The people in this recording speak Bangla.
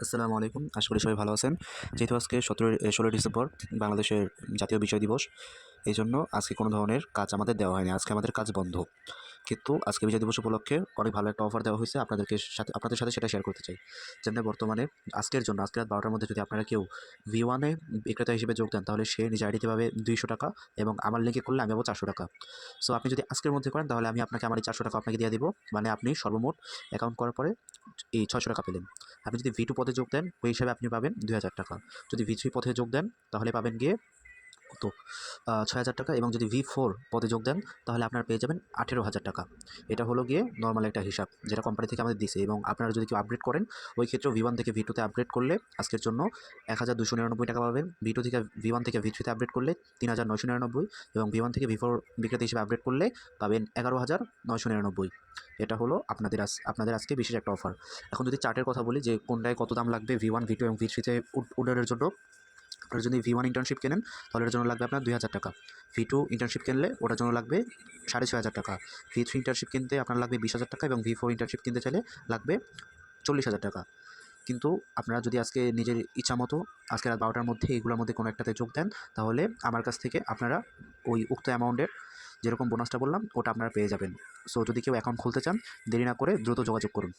আসসালামু আলাইকুম। আশা করি সবাই ভালো আছেন। যেহেতু আজকে ১৬ই ডিসেম্বর বাংলাদেশের জাতীয় বিজয় দিবস। এইজন্য আজকে কোনো ধরনের কাজ আমাদের দেওয়া হয়নি। আজকে আমাদের কাজ বন্ধ। কিন্তু আজকে বিজয় দিবস উপলক্ষে অনেক ভালো একটা অফার দেওয়া হয়েছে। আপনাদের সাথে সেটা শেয়ার করতে চাই। যেমন বর্তমানে আজকের জন্য আজকে রাত ১২ঃ০০ র মধ্যে যদি আপনারা কেউ V1 এ বিক্রেতা হিসেবে যোগ দেন, তাহলে সে নিজের আইডিতে পাবে ৳২০০ এবং আমার লিঙ্কে করলে আমি পাবো ৳৪০০। সো আপনি যদি আজকের মধ্যে করেন, তাহলে আমি আপনাকে আমার এই ৳৪০০ আপনাকে দিয়ে দিব। মানে আপনি সর্বমোট অ্যাকাউন্ট করার পরে এই ৳৬০০ পেলেন। আপনি যদি V2 পদে যোগ দেন, ওই হিসাবে আপনি পাবেন ৳২০০০। যদি V3 পদে যোগ দেন, তাহলে পাবেন গিয়ে কত, ৳৬০০০। এবং যদি V4 পদে যোগ দেন, তাহলে আপনারা পেয়ে যাবেন ৳১৮,০০০। এটা হলো গিয়ে নরমাল একটা হিসাব যেটা কোম্পানি থেকে আমাদের দিছে। এবং আপনারা যদি কেউ আপগ্রেড করেন, ওই ক্ষেত্রেও V1 থেকে V2 তে আপগ্রেড করলে আজকের জন্য ৳১,২৯৯ পাবেন। V2 থেকে V1 থেকে V3 তে আপগ্রেড করলে ৩,৯৯৯, এবং V1 থেকে V4 বিক্রেতা হিসেবে আপগ্রেড করলে পাবেন ১১,৯৯৯। এটা হলো আপনাদের আজকে বিশেষ একটা অফার। এখন যদি চার্টের কথা বলি যে কোনটায় কত দাম লাগবে V1, V2 এবং V3 তে অর্ডারের জন্য। আপনারা যদি V1 ইন্টার্নশিপ কেনেন, তাহলে এটার জন্য লাগবে আপনার ৳২,০০০। V2 ইন্টার্নশিপ কিনলে ওটার জন্য লাগবে ৳৬,৫০০। V3 ইন্টার্নশিপ কিনতে আপনার লাগবে ৳২০,০০০ এবং V4 ইন্টার্নশিপ কিনতে চাইলে লাগবে ৳৪০,০০০। কিন্তু আপনারা যদি আজকে নিজের ইচ্ছামতো আজকে রাত ১২ঃ০০ র মধ্যে এগুলোর মধ্যে কোনো একটাতে যোগ দেন, তাহলে আমার কাছ থেকে আপনারা ওই উক্ত অ্যামাউন্টের যেরকম বোনাসটা বললাম, ওটা আপনারা পেয়ে যাবেন। সো যদি কেউ অ্যাকাউন্ট খুলতে চান, দেরি না করে দ্রুত যোগাযোগ করুন।